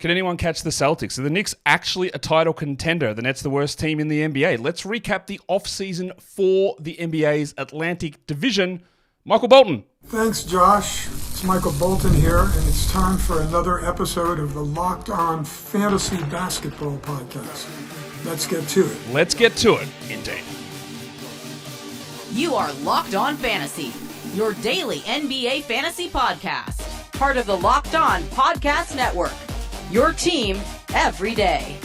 Can anyone catch the Celtics? Are the Knicks actually a title contender? The Nets the worst team in the NBA. Let's recap the offseason for the NBA's Atlantic Division. Michael Bolton. Thanks, Josh. It's Michael Bolton here, and it's time for another episode of the Locked On Fantasy Basketball Podcast. Let's get to it. Let's get to it, indeed. You are Locked On Fantasy, your daily NBA fantasy podcast. Part of the Locked On Podcast Network. Your team every day.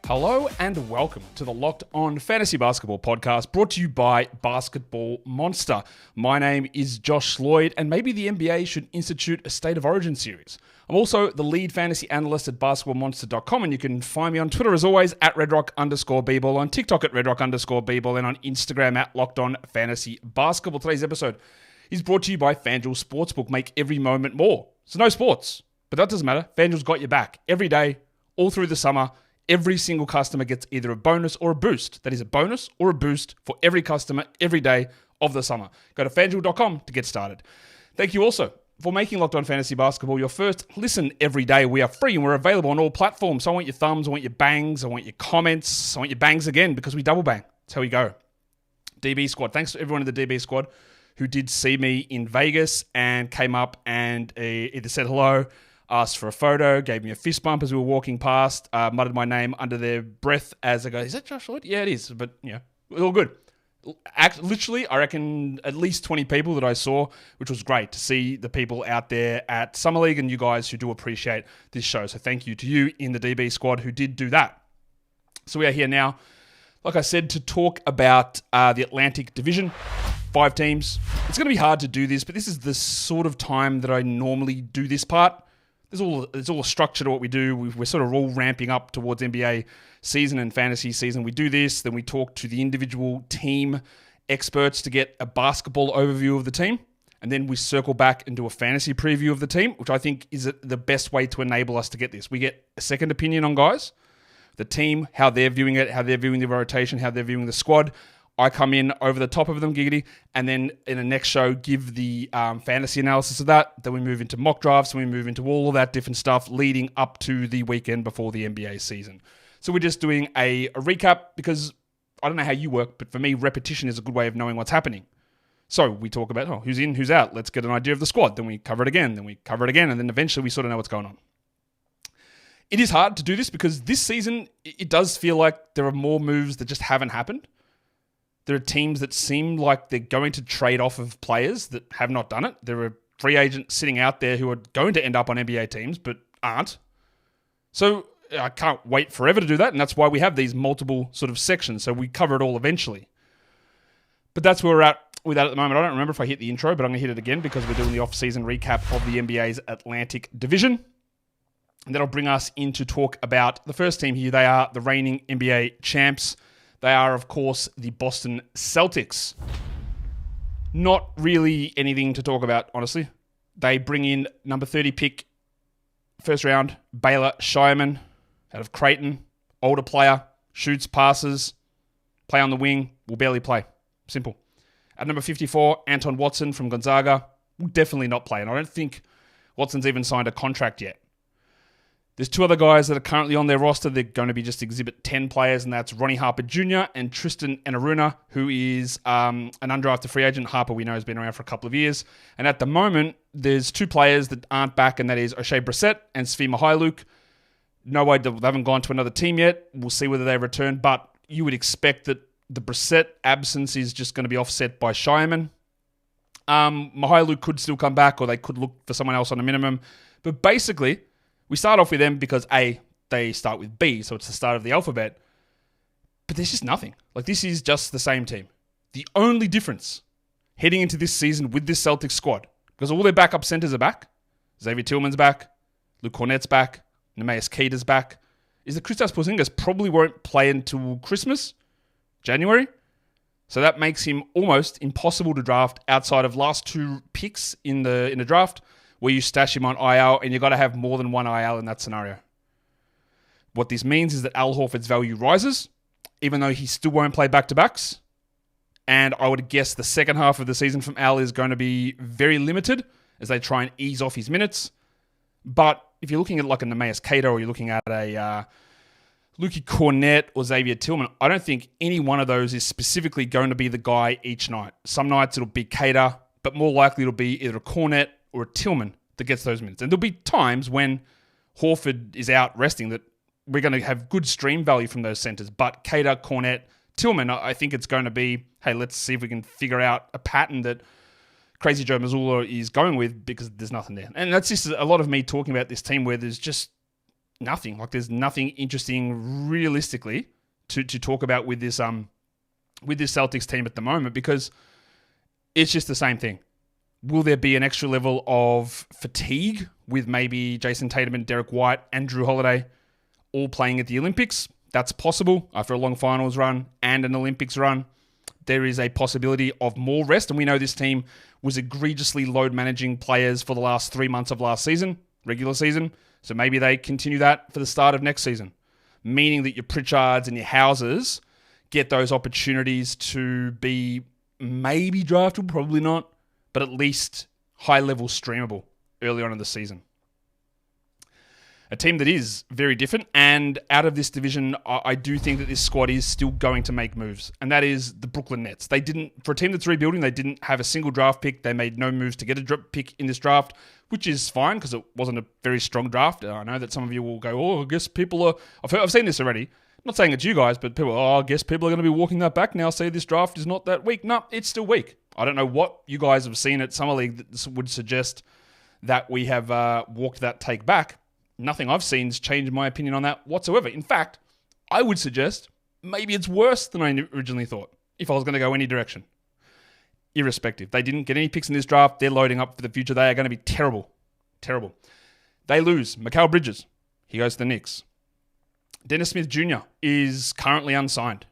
Hello and welcome to the Locked On Fantasy Basketball Podcast, brought to you by Basketball Monster. My name is Josh Lloyd, and maybe the NBA should institute a State of Origin series. I'm also the lead fantasy analyst at basketballmonster.com, and you can find me on Twitter as always at redrock_bball, on TikTok at redrock_bball, and on Instagram at Locked On Fantasy Basketball. Today's episode is brought to you by FanDuel Sportsbook. Make every moment more. So no sports, but that doesn't matter. FanDuel's got your back every day, all through the summer. Every single customer gets either a bonus or a boost. That is a bonus or a boost for every customer every day of the summer. Go to FanDuel.com to get started. Thank you also for making Locked On Fantasy Basketball your first listen every day. We are free and we're available on all platforms. So I want your thumbs, I want your bangs, I want your comments, I want your bangs again because we double bang. That's how we go. DB Squad. Thanks to everyone in the DB Squad who did see me in Vegas and came up and either said hello, asked for a photo, gave me a fist bump as we were walking past, muttered my name under their breath as I go, is that Josh Lloyd? Yeah, it is. But, you know, it was all good. Literally, I reckon at least 20 people that I saw, which was great to see the people out there at Summer League and you guys who do appreciate this show. So thank you to you in the DB squad who did do that. So we are here now, like I said, to talk about the Atlantic Division. 5 teams. It's going to be hard to do this, but this is the sort of time that I normally do this part. There's all a structure to what we do. We're sort of all ramping up towards NBA season and fantasy season. We do this, then we talk to the individual team experts to get a basketball overview of the team, and then we circle back and do a fantasy preview of the team, which I think is the best way to enable us to get this. We get a second opinion on guys, the team, how they're viewing it, how they're viewing the rotation, how they're viewing the squad. I come in over the top of them, giggity, and then in the next show, give the fantasy analysis of that. Then we move into mock drafts, and we move into all of that different stuff leading up to the weekend before the NBA season. So we're just doing a recap because I don't know how you work, but for me, repetition is a good way of knowing what's happening. So we talk about, who's in, who's out. Let's get an idea of the squad. Then we cover it again. Then we cover it again. And then eventually we sort of know what's going on. It is hard to do this because this season, it does feel like there are more moves that just haven't happened. There are teams that seem like they're going to trade off of players that have not done it. There are free agents sitting out there who are going to end up on NBA teams but aren't. So I can't wait forever to do that, and that's why we have these multiple sort of sections, so we cover it all eventually. But that's where we're at with that at the moment. I don't remember if I hit the intro, but I'm going to hit it again because we're doing the off-season recap of the NBA's Atlantic Division. And that'll bring us into talk about the first team here. They are the reigning NBA champs. They are, of course, the Boston Celtics. Not really anything to talk about, honestly. They bring in number 30 pick, first round, Baylor Shireman out of Creighton. Older player, shoots, passes, play on the wing, will barely play. Simple. At number 54, Anton Watson from Gonzaga. Will definitely not play, and I don't think Watson's even signed a contract yet. There's 2 other guys that are currently on their roster. They're going to be just Exhibit 10 players, and that's Ronnie Harper Jr. and Tristan Enaruna, who is an undrafted free agent. Harper, we know, has been around for a couple of years. And at the moment, there's 2 players that aren't back, and that is O'Shea Brissett and Svi Mykhailiuk. No way, they haven't gone to another team yet. We'll see whether they return, but you would expect that the Brissett absence is just going to be offset by Shireman. Mykhailiuk could still come back, or they could look for someone else on a minimum. But basically, we start off with them because A, they start with B, so it's the start of the alphabet. But there's just nothing. Like, this is just the same team. The only difference heading into this season with this Celtics squad, because all their backup centers are back, Xavier Tillman's back, Luke Cornett's back, Neemias Queta's back, is that Kristaps Porzingis probably won't play until Christmas, January. So that makes him almost impossible to draft outside of last 2 picks in the draft, where you stash him on IL, and you've got to have more than 1 IL in that scenario. What this means is that Al Horford's value rises, even though he still won't play back-to-backs. And I would guess the second half of the season from Al is going to be very limited as they try and ease off his minutes. But if you're looking at like a Neemias Queta or you're looking at a Luki Cornett or Xavier Tillman, I don't think any one of those is specifically going to be the guy each night. Some nights it'll be Queta, but more likely it'll be either a Cornett or a Tillman that gets those minutes. And there'll be times when Horford is out resting that we're going to have good stream value from those centers. But Queta, Cornett, Tillman, I think it's going to be, hey, let's see if we can figure out a pattern that Crazy Joe Mazzulla is going with, because there's nothing there. And that's just a lot of me talking about this team where there's just nothing. Like, there's nothing interesting realistically to talk about with this Celtics team at the moment, because it's just the same thing. Will there be an extra level of fatigue with maybe Jason Tatum and Derek White and Drew Holiday all playing at the Olympics? That's possible after a long finals run and an Olympics run. There is a possibility of more rest, and we know this team was egregiously load managing players for the last 3 months of last season, regular season. So maybe they continue that for the start of next season, meaning that your Pritchards and your Houses get those opportunities to be maybe draftable, probably not, but at least high-level streamable early on in the season. A team that is very different, and out of this division, I do think that this squad is still going to make moves, and that is the Brooklyn Nets. They didn't, for a team that's rebuilding, they didn't have a single draft pick. They made no moves to get a pick in this draft, which is fine because it wasn't a very strong draft. I know that some of you will go, oh, I guess people are... I've seen this already. I'm not saying it's you guys, but people, I guess people are going to be walking that back now, say this draft is not that weak. No, it's still weak. I don't know what you guys have seen at Summer League that would suggest that we have walked that take back. Nothing I've seen has changed my opinion on that whatsoever. In fact, I would suggest maybe it's worse than I originally thought if I was going to go any direction. Irrespective. They didn't get any picks in this draft. They're loading up for the future. They are going to be terrible. Terrible. They lose Mikal Bridges. He goes to the Knicks. Dennis Smith Jr. is currently unsigned.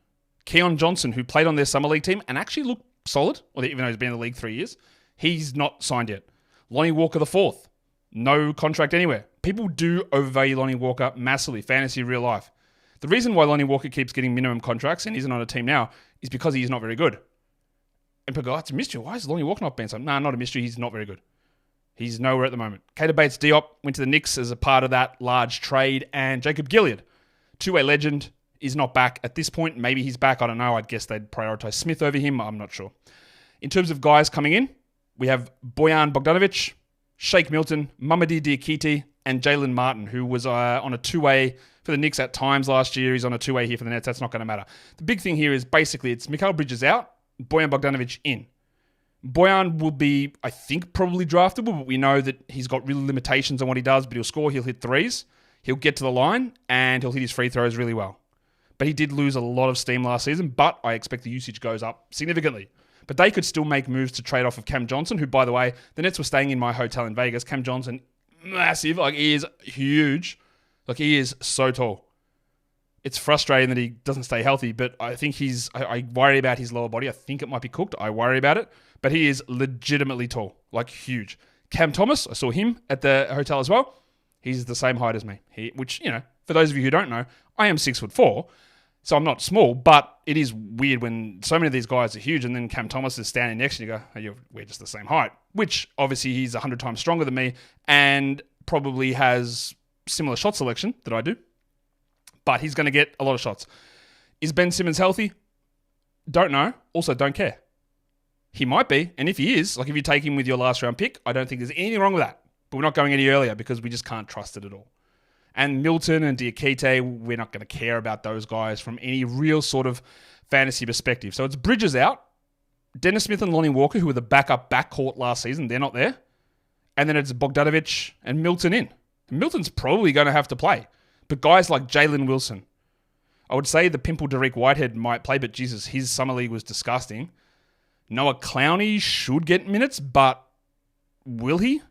Keon Johnson, who played on their Summer League team and actually looked solid, even though he's been in the league 3 years, he's not signed yet. Lonnie Walker IV. No contract anywhere. People do overvalue Lonnie Walker massively, fantasy, real life. The reason why Lonnie Walker keeps getting minimum contracts and isn't on a team now is because he's not very good. And people go, oh, it's a mystery. Why is Lonnie Walker not being something? Nah, not a mystery. He's not very good. He's nowhere at the moment. Keita Bates-Diop went to the Knicks as a part of that large trade, and Jacob Gilead, two-way legend, is not back at this point. Maybe he's back. I don't know. I'd guess they'd prioritize Smith over him. I'm not sure. In terms of guys coming in, we have Bojan Bogdanovic, Shake Milton, Mamadi Diakite, and Jalen Martin, who was on a two-way for the Knicks at times last year. He's on a two-way here for the Nets. That's not going to matter. The big thing here is basically it's Mikal Bridges out, Bojan Bogdanovic in. Bojan will be, I think, probably draftable, but we know that he's got real limitations on what he does, but he'll score, he'll hit threes, he'll get to the line, and he'll hit his free throws really well. But he did lose a lot of steam last season, but I expect the usage goes up significantly. But they could still make moves to trade off of Cam Johnson, who, by the way, the Nets were staying in my hotel in Vegas. Cam Johnson, massive. Like, he is huge. Like, he is so tall. It's frustrating that he doesn't stay healthy, but I think I worry about his lower body. I think it might be cooked. I worry about it. But he is legitimately tall. Like, huge. Cam Thomas, I saw him at the hotel as well. He's the same height as me. Which, for those of you who don't know, I am 6'4", so I'm not small, but it is weird when so many of these guys are huge and then Cam Thomas is standing next to you and you go, we're just the same height, which obviously he's 100 times stronger than me and probably has similar shot selection that I do, but he's going to get a lot of shots. Is Ben Simmons healthy? Don't know. Also, don't care. He might be, and if he is, like if you take him with your last round pick, I don't think there's anything wrong with that, but we're not going any earlier because we just can't trust it at all. And Milton and Diakite, we're not going to care about those guys from any real sort of fantasy perspective. So it's Bridges out. Dennis Smith and Lonnie Walker, who were the backup backcourt last season, they're not there. And then it's Bogdanovic and Milton in. And Milton's probably going to have to play. But guys like Jalen Wilson, I would say the pimple Derek Whitehead might play, but Jesus, his summer league was disgusting. Noah Clowney should get minutes, but will he?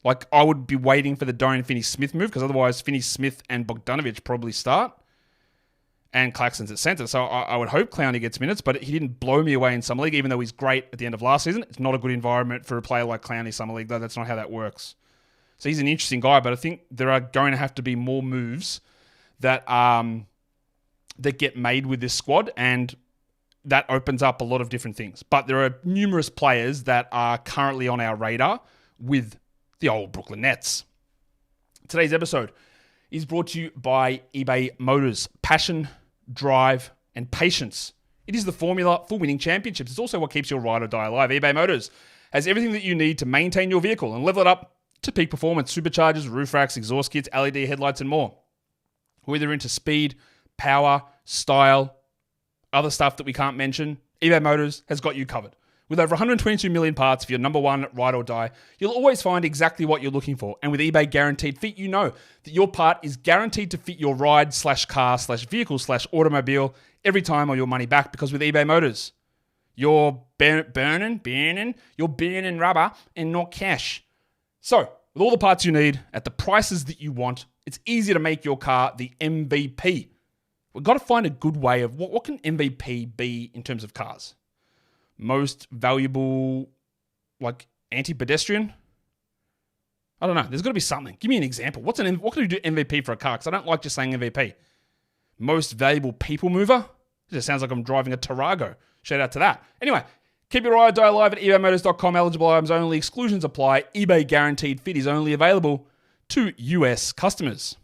Like, I would be waiting for the Dorian Finney-Smith move because otherwise Finney-Smith and Bogdanovic probably start. And Claxton's at center. So I would hope Clowney gets minutes, but he didn't blow me away in Summer League, even though he's great at the end of last season. It's not a good environment for a player like Clowney Summer League, though. That's not how that works. So he's an interesting guy, but I think there are going to have to be more moves that get made with this squad, and that opens up a lot of different things. But there are numerous players that are currently on our radar with the old Brooklyn Nets. Today's episode is brought to you by eBay Motors. Passion, drive, and patience. It is the formula for winning championships. It's also what keeps your ride or die alive. eBay Motors has everything that you need to maintain your vehicle and level it up to peak performance. Superchargers, roof racks, exhaust kits, LED headlights, and more. Whether into speed, power, style, other stuff that we can't mention, eBay Motors has got you covered. With over 122 million parts for your number one ride or die, you'll always find exactly what you're looking for. And with eBay Guaranteed Fit, you know that your part is guaranteed to fit your ride/car/vehicle/automobile every time, or your money back. Because with eBay Motors, you're burning rubber and not cash. So, with all the parts you need at the prices that you want, it's easy to make your car the MVP. We've got to find a good way of what can MVP be in terms of cars? Most valuable, like anti-pedestrian? I don't know. There's got to be something. Give me an example. What can you do MVP for a car? Because I don't like just saying MVP. Most valuable people mover? It just sounds like I'm driving a Tarago. Shout out to that. Anyway, keep your ride or die alive at ebaymotors.com. Eligible items only. Exclusions apply. eBay Guaranteed Fit is only available to US customers.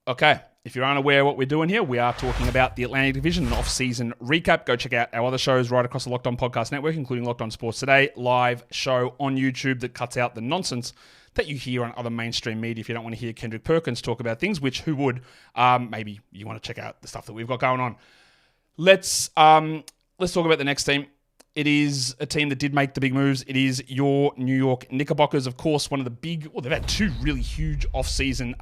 Okay, if you're unaware of what we're doing here, we are talking about the Atlantic Division, an off-season recap. Go check out our other shows right across the Locked On Podcast Network, including Locked On Sports Today, live show on YouTube that cuts out the nonsense that you hear on other mainstream media if you don't want to hear Kendrick Perkins talk about things, which who would? Maybe you want to check out the stuff that we've got going on. Let's talk about the next team. It is a team that did make the big moves. It is your New York Knickerbockers. Of course, one of the big, they've had two really huge off-season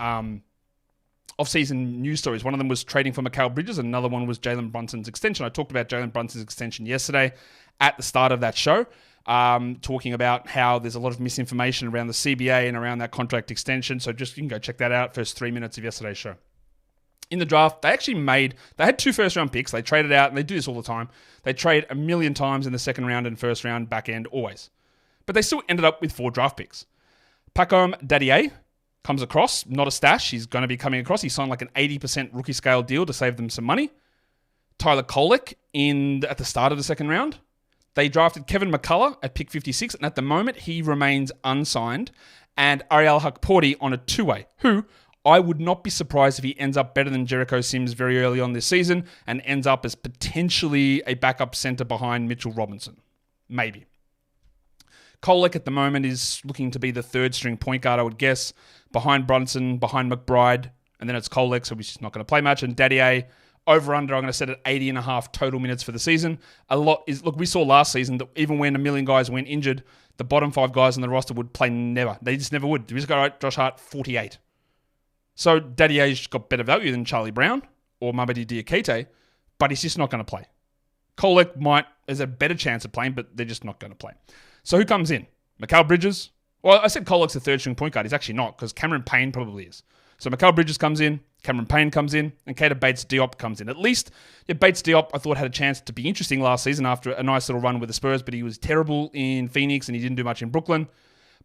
news stories. One of them was trading for Mikal Bridges, and another one was Jalen Brunson's extension. I talked about Jalen Brunson's extension yesterday at the start of that show, talking about how there's a lot of misinformation around the CBA and around that contract extension. So you can go check that out, first 3 minutes of yesterday's show. In the draft, they had 2 first-round picks. They traded out, and they do this all the time. They trade a million times in the second round and first round, back end, always. But they still ended up with 4 draft picks. Pacome Dadier comes across, not a stash. He's going to be coming across. He signed like an 80% rookie scale deal to save them some money. Tyler Kolek at the start of the second round. They drafted Kevin McCullough at pick 56, and at the moment he remains unsigned. And Ariel Hakporti on a 2-way, who I would not be surprised if he ends up better than Jericho Sims very early on this season and ends up as potentially a backup center behind Mitchell Robinson. Maybe. Kolek at the moment is looking to be the third string point guard, I would guess, behind Brunson, behind McBride, and then it's Kolek, so he's just not going to play much. And Dadier, over-under, I'm going to set at 80.5 total minutes for the season. We saw last season that even when a million guys went injured, the bottom 5 guys on the roster would play never. They just never would. We just got Josh Hart, 48. So Dadier's got better value than Charlie Brown or Mamadi Diakite, but he's just not going to play. Kolek has a better chance of playing, but they're just not going to play. So who comes in? Mikal Bridges? Well, I said Kolek's the third string point guard. He's actually not, because Cameron Payne probably is. So Mikal Bridges comes in, Cameron Payne comes in, and Keita Bates-Diop comes in. At least, Bates-Diop, I thought, had a chance to be interesting last season after a nice little run with the Spurs, but he was terrible in Phoenix and he didn't do much in Brooklyn.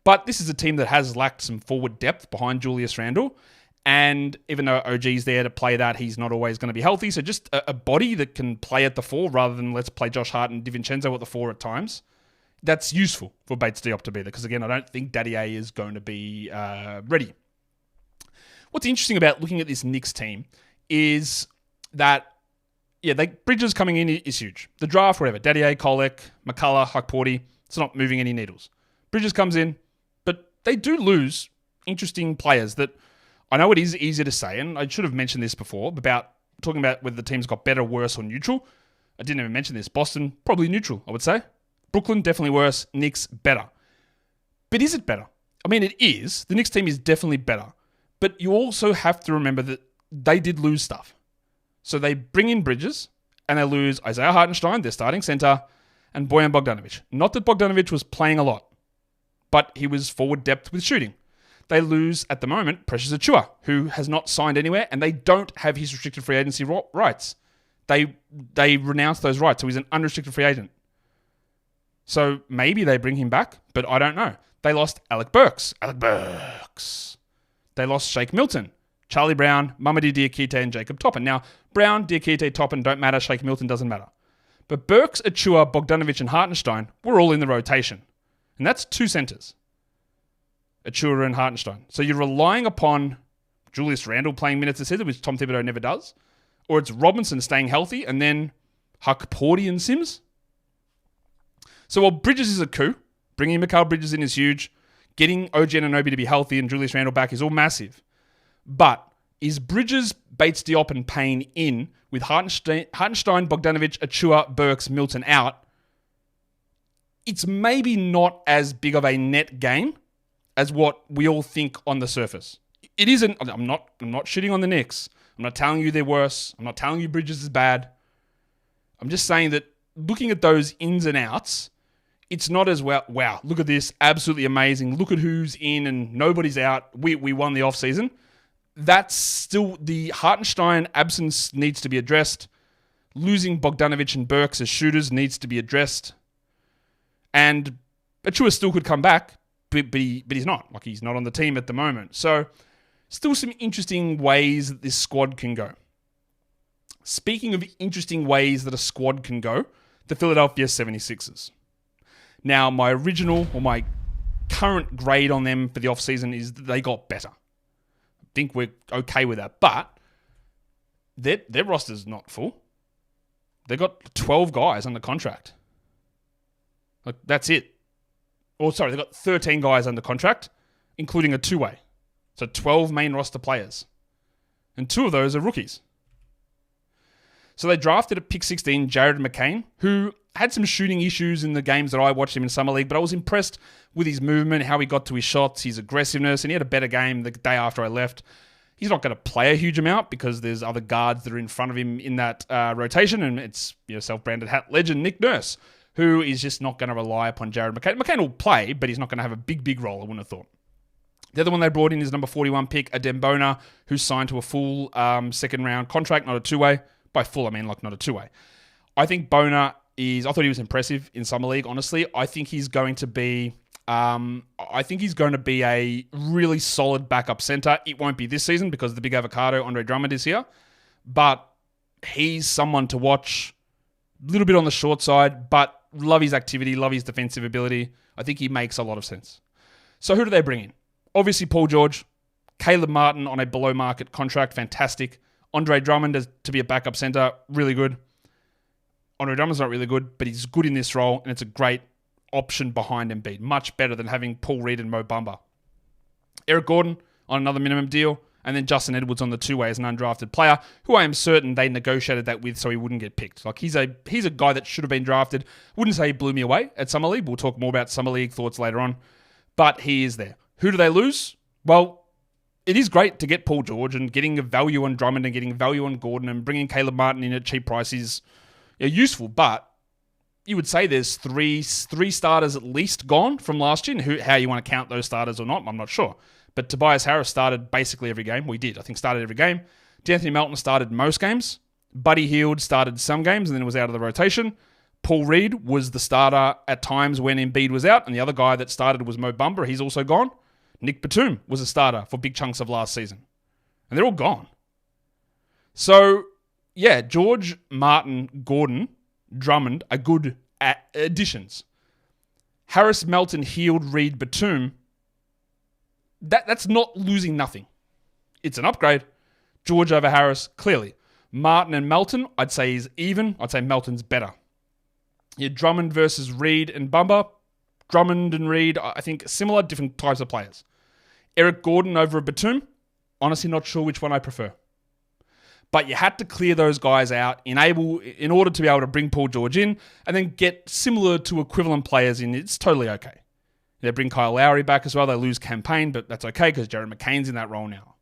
But this is a team that has lacked some forward depth behind Julius Randle. And even though OG's there to play that, he's not always going to be healthy. So just a body that can play at the 4 rather than let's play Josh Hart and DiVincenzo at the 4 at times. That's useful for Bates-Diop to be there because, again, I don't think Dadier is going to be ready. What's interesting about looking at this Knicks team is that, Bridges coming in is huge. The draft, whatever, Dadier, Kolek, McCullough, Hakporti, it's not moving any needles. Bridges comes in, but they do lose interesting players that I know it is easier to say, and I should have mentioned this before, about talking about whether the team's got better, worse, or neutral. I didn't even mention this. Boston, probably neutral, I would say. Brooklyn, definitely worse. Knicks, better. But is it better? I mean, it is. The Knicks team is definitely better. But you also have to remember that they did lose stuff. So they bring in Bridges, and they lose Isaiah Hartenstein, their starting center, and Bojan Bogdanovic. Not that Bogdanovic was playing a lot, but he was forward depth with shooting. They lose, at the moment, Precious Achiuwa, who has not signed anywhere, and they don't have his restricted free agency rights. They renounced those rights, so he's an unrestricted free agent. So maybe they bring him back, but I don't know. They lost Alec Burks. They lost Shake Milton, Charlie Brown, Mamadi Diakite, and Jacob Toppin. Now, Brown, Diakite, Toppin don't matter. Shake Milton doesn't matter. But Burks, Achiuwa, Bogdanovic, and Hartenstein were all in the rotation. And that's 2 centers. Achua and Hartenstein. So you're relying upon Julius Randle playing minutes this season, which Tom Thibodeau never does, or it's Robinson staying healthy, and then Huck Porty and Sims. So while Bridges is a coup, bringing Mikal Bridges in is huge. Getting OG Anunoby to be healthy and Julius Randle back is all massive. But is Bridges, Bates, Diop, and Payne in with Hartenstein, Bogdanovic, Achua, Burks, Milton out? It's maybe not as big of a net gain as what we all think on the surface. It isn't. I'm not shitting on the Knicks. I'm not telling you they're worse. I'm not telling you Bridges is bad. I'm just saying that looking at those ins and outs, it's not as well, wow, look at this, absolutely amazing. Look at who's in and nobody's out. We won the offseason. That's still, the Hartenstein absence needs to be addressed. Losing Bogdanovic and Burks as shooters needs to be addressed. And Achua still could come back, but he's not. Like, he's not on the team at the moment. So, still some interesting ways that this squad can go. Speaking of interesting ways that a squad can go, the Philadelphia 76ers. Now, my current grade on them for the offseason is that they got better. I think we're okay with that. But their roster's not full. They've got 12 guys under contract. Like, that's it. Or, sorry, they've got 13 guys under contract, including a two-way. So 12 main roster players. And 2 of those are rookies. So they drafted at pick 16 Jared McCain, who had some shooting issues in the games that I watched him in Summer League, but I was impressed with his movement, how he got to his shots, his aggressiveness, and he had a better game the day after I left. He's not going to play a huge amount because there's other guards that are in front of him in that rotation, and it's self-branded hat legend Nick Nurse, who is just not going to rely upon Jared McCain. McCain will play, but he's not going to have a big role, I wouldn't have thought. The other one they brought in is number 41 pick, Adem Bona, who's signed to a full second-round contract, not a two-way. By full, I mean like not a two-way. I think Bona I thought he was impressive in Summer League, honestly. I think he's going to be a really solid backup center. It won't be this season because the big avocado, Andre Drummond, is here. But he's someone to watch. A little bit on the short side, but love his activity, love his defensive ability. I think he makes a lot of sense. So who do they bring in? Obviously, Paul George. Caleb Martin on a below-market contract, fantastic. Andre Drummond to be a backup center, really good. Andre Drummond's not really good, but he's good in this role, and it's a great option behind Embiid. Much better than having Paul Reed and Mo Bamba. Eric Gordon on another minimum deal, and then Justin Edwards on the two-way as an undrafted player, who I am certain they negotiated that with so he wouldn't get picked. Like, he's a guy that should have been drafted. Wouldn't say he blew me away at Summer League. We'll talk more about Summer League thoughts later on. But he is there. Who do they lose? Well, it is great to get Paul George, and getting a value on Drummond and getting value on Gordon and bringing Caleb Martin in at cheap prices is useful, but you would say there's three starters at least gone from last year, and how you want to count those starters or not, I'm not sure. But Tobias Harris started basically every game. Started every game. D'Anthony Melton started most games. Buddy Hield started some games and then was out of the rotation. Paul Reed was the starter at times when Embiid was out, and the other guy that started was Mo Bamba. He's also gone. Nick Batum was a starter for big chunks of last season. And they're all gone. So, yeah, George, Martin, Gordon, Drummond are good additions. Harris, Melton, Hield, Reed, Batum, that's not losing nothing. It's an upgrade. George over Harris, clearly. Martin and Melton, I'd say is even. I'd say Melton's better. Yeah, Drummond versus Reed and Bamba. Drummond and Reed, I think similar, different types of players. Eric Gordon over a Batum, honestly not sure which one I prefer. But you had to clear those guys out in order to be able to bring Paul George in and then get similar to equivalent players in. It's totally okay. They bring Kyle Lowry back as well. They lose Campaign, but that's okay because Jared McCain's in that role now.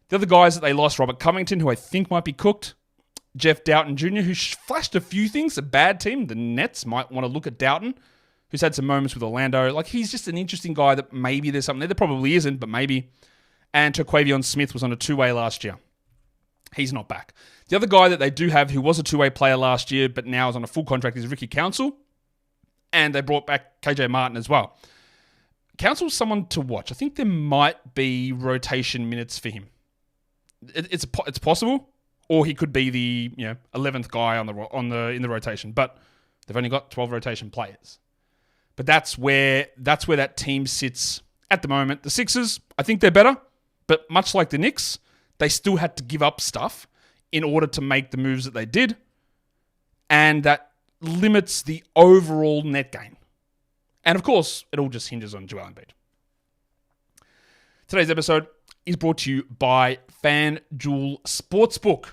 The other guys that they lost, Robert Covington, who I think might be cooked. Jeff Doughton Jr., who flashed a few things. A bad team. The Nets might want to look at Doughton, who's had some moments with Orlando. Like, he's just an interesting guy that maybe there's something there. There probably isn't, but maybe. And Terquavion Smith was on a two-way last year. He's not back. The other guy that they do have who was a two-way player last year but now is on a full contract is Ricky Council. And they brought back KJ Martin as well. Council's someone to watch. I think there might be rotation minutes for him. It's possible, or he could be the 11th guy in the rotation. But they've only got 12 rotation players. But that's where that team sits at the moment, the Sixers, I think they're better, but much like the Knicks, they still had to give up stuff in order to make the moves that they did, and that limits the overall net gain. And of course, it all just hinges on Joel Embiid. Today's episode is brought to you by FanDuel Sportsbook.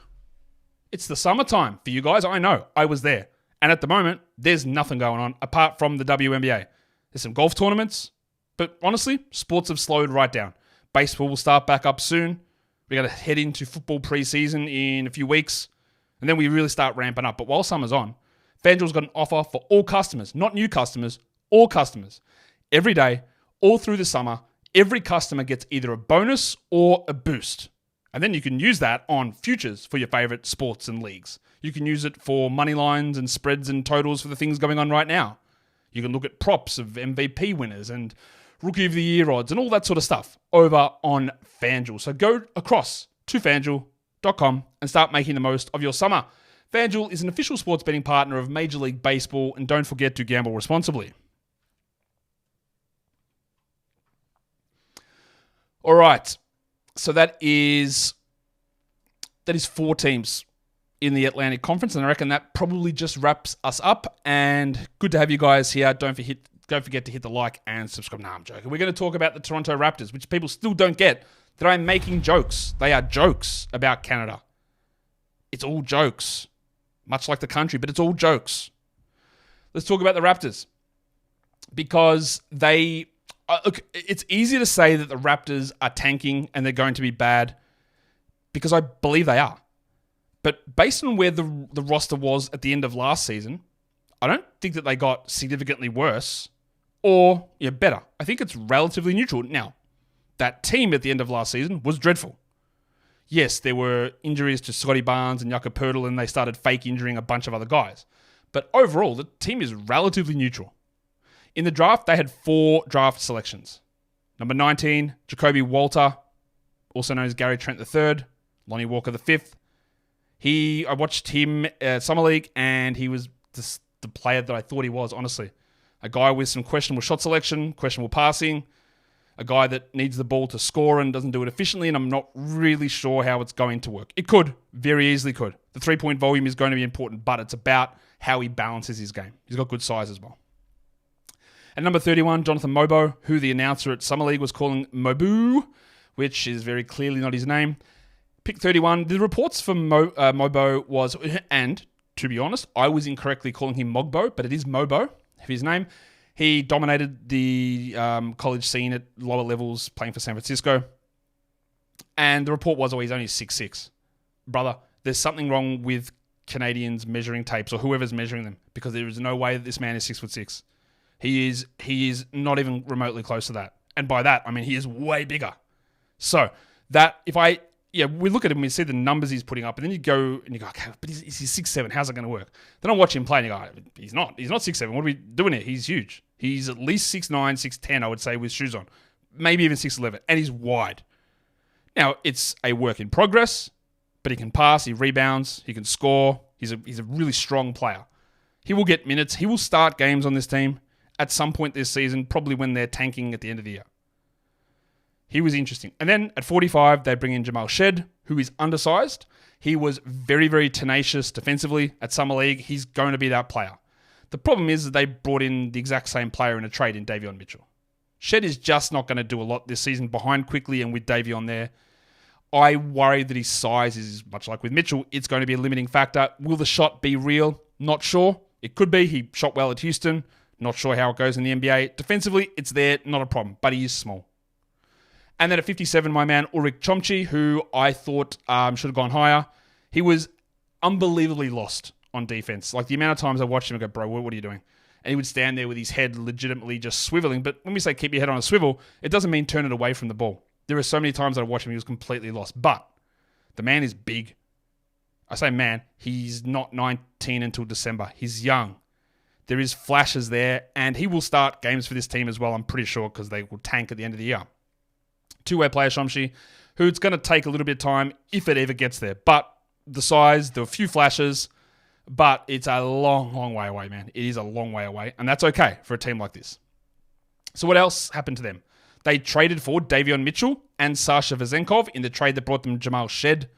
It's the summertime for you guys. I know. I was there. And at the moment, there's nothing going on apart from the WNBA. There's some golf tournaments, but honestly, sports have slowed right down. Baseball will start back up soon. We're going to head into football preseason in a few weeks, and then we really start ramping up. But while summer's on, FanDuel's got an offer for all customers, not new customers, all customers. Every day, all through the summer, every customer gets either a bonus or a boost. And then you can use that on futures for your favorite sports and leagues. You can use it for money lines and spreads and totals for the things going on right now. You can look at props of MVP winners and Rookie of the Year odds and all that sort of stuff over on FanDuel. So go across to FanDuel.com and start making the most of your summer. FanDuel is an official sports betting partner of Major League Baseball, and don't forget to gamble responsibly. All right, so that is 4 teams in the Atlantic Conference, and I reckon that probably just wraps us up. And good to have you guys here. Don't forget to hit the like and subscribe. Nah, I'm joking. We're going to talk about the Toronto Raptors, which people still don't get, that I'm making jokes. They are jokes about Canada. It's all jokes, much like the country, but it's all jokes. Let's talk about the Raptors, because look, it's easy to say that the Raptors are tanking and they're going to be bad, because I believe they are. But based on where the roster was at the end of last season, I don't think that they got significantly worse or better. I think it's relatively neutral. Now, that team at the end of last season was dreadful. Yes, there were injuries to Scotty Barnes and Jakob Poeltl, and they started fake injuring a bunch of other guys. But overall, the team is relatively neutral. In the draft, they had 4 draft selections. Number 19, Jacoby Walter, also known as Gary Trent III, Lonnie Walker V. I watched him at Summer League, and he was the player that I thought he was, honestly. A guy with some questionable shot selection, questionable passing, a guy that needs the ball to score and doesn't do it efficiently, and I'm not really sure how it's going to work. It could, very easily could. The 3-point volume is going to be important, but it's about how he balances his game. He's got good size as well. At number 31, Jonathan Mobo, who the announcer at Summer League was calling Mobu, which is very clearly not his name. Pick 31. The reports for Mobo was, and to be honest, I was incorrectly calling him Mogbo, but it is Mobo, his name. He dominated the college scene at lower levels, playing for San Francisco. And the report was, he's only 6'6". Brother, there's something wrong with Canadians measuring tapes, or whoever's measuring them, because there is no way that this man is 6'6". He is not even remotely close to that. And by that, I mean he is way bigger. So that we look at him, we see the numbers he's putting up, and then you go, okay, but he's 6'7", how's that going to work? Then I watch him play, and you go, he's not 6'7", what are we doing here? He's huge. He's at least 6'9", 6'10", I would say, with shoes on. Maybe even 6'11", and he's wide. Now, it's a work in progress, but he can pass, he rebounds, he can score. He's a really strong player. He will get minutes. He will start games on this team at some point this season, probably when they're tanking at the end of the year. He was interesting. And then at 45, they bring in Jamal Shed, who is undersized. He was very, very tenacious defensively at Summer League. He's going to be that player. The problem is that they brought in the exact same player in a trade in Davion Mitchell. Shed is just not going to do a lot this season behind quickly, and with Davion there, I worry that his size is, much like with Mitchell, it's going to be a limiting factor. Will the shot be real? Not sure. It could be. He shot well at Houston. Not sure how it goes in the NBA. Defensively, it's there. Not a problem. But he is small. And then at 57, my man, Ulrich Chomchi, who I thought should have gone higher. He was unbelievably lost on defense. Like, the amount of times I watched him and go, bro, what are you doing? And he would stand there with his head legitimately just swiveling. But when we say keep your head on a swivel, it doesn't mean turn it away from the ball. There are so many times that I watched him, he was completely lost. But the man is big. I say man, he's not 19 until December. He's young. There is flashes there, and he will start games for this team as well, I'm pretty sure, because they will tank at the end of the year. Two-way player, Shomshi, who it's going to take a little bit of time if it ever gets there. But the size, there were a few flashes, but it's a long, long way away, man. It is a long way away, and that's okay for a team like this. So what else happened to them? They traded for Davion Mitchell and Sasha Vezenkov in the trade that brought them Jamal Shed.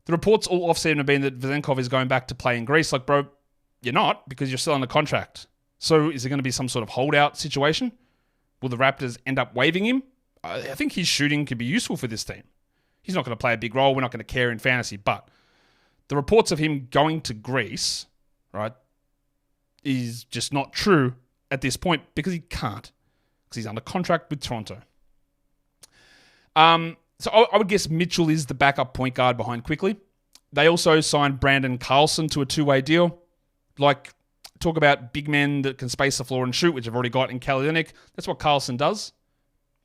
The reports all offseason have been that Vezenkov is going back to play in Greece. Like, bro, you're not, because you're still under contract. So is it going to be some sort of holdout situation? Will the Raptors end up waiving him? I think his shooting could be useful for this team. He's not going to play a big role. We're not going to care in fantasy. But the reports of him going to Greece, right, is just not true at this point because he can't. Because he's under contract with Toronto. So I would guess Mitchell is the backup point guard behind Quickly. They also signed Brandon Carlson to a two-way deal. Like, talk about big men that can space the floor and shoot, which I've already got in Kelly Olynyk. That's what Carlson does.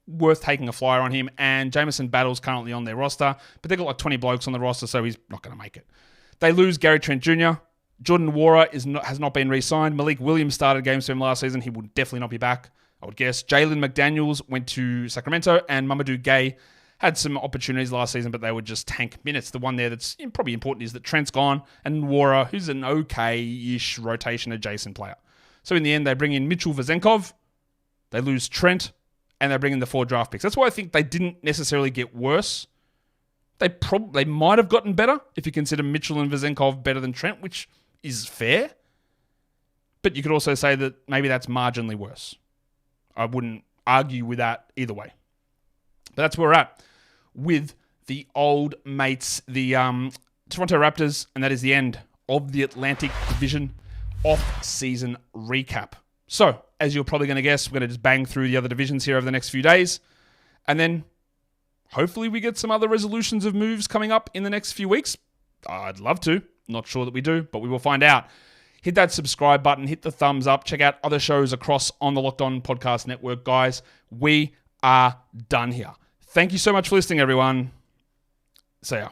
Worth taking a flyer on him. And Jamison Battle's currently on their roster, but they've got like 20 blokes on the roster, so he's not going to make it. They lose Gary Trent Jr. Jordan Nwora has not been re-signed. Malik Williams started games for him last season. He will definitely not be back, I would guess. Jalen McDaniels went to Sacramento, and Mamadou Gay had some opportunities last season, but they were just tank minutes. The one there that's probably important is that Trent's gone, and Nwora, who's an okay-ish rotation-adjacent player. So in the end, they bring in Mitchell Vezenkov, they lose Trent, and they bring in the 4 draft picks. That's why I think they didn't necessarily get worse. They might have gotten better if you consider Mitchell and Vezenkov better than Trent, which is fair. But you could also say that maybe that's marginally worse. I wouldn't argue with that either way. But that's where we're at with the old mates, the Toronto Raptors, and that is the end of the Atlantic Division off-season recap. So, as you're probably going to guess, we're going to just bang through the other divisions here over the next few days, and then hopefully we get some other resolutions of moves coming up in the next few weeks. I'd love to. Not sure that we do, but we will find out. Hit that subscribe button, hit the thumbs up, check out other shows across on the Locked On Podcast Network, guys. We are done here. Thank you so much for listening, everyone. See ya.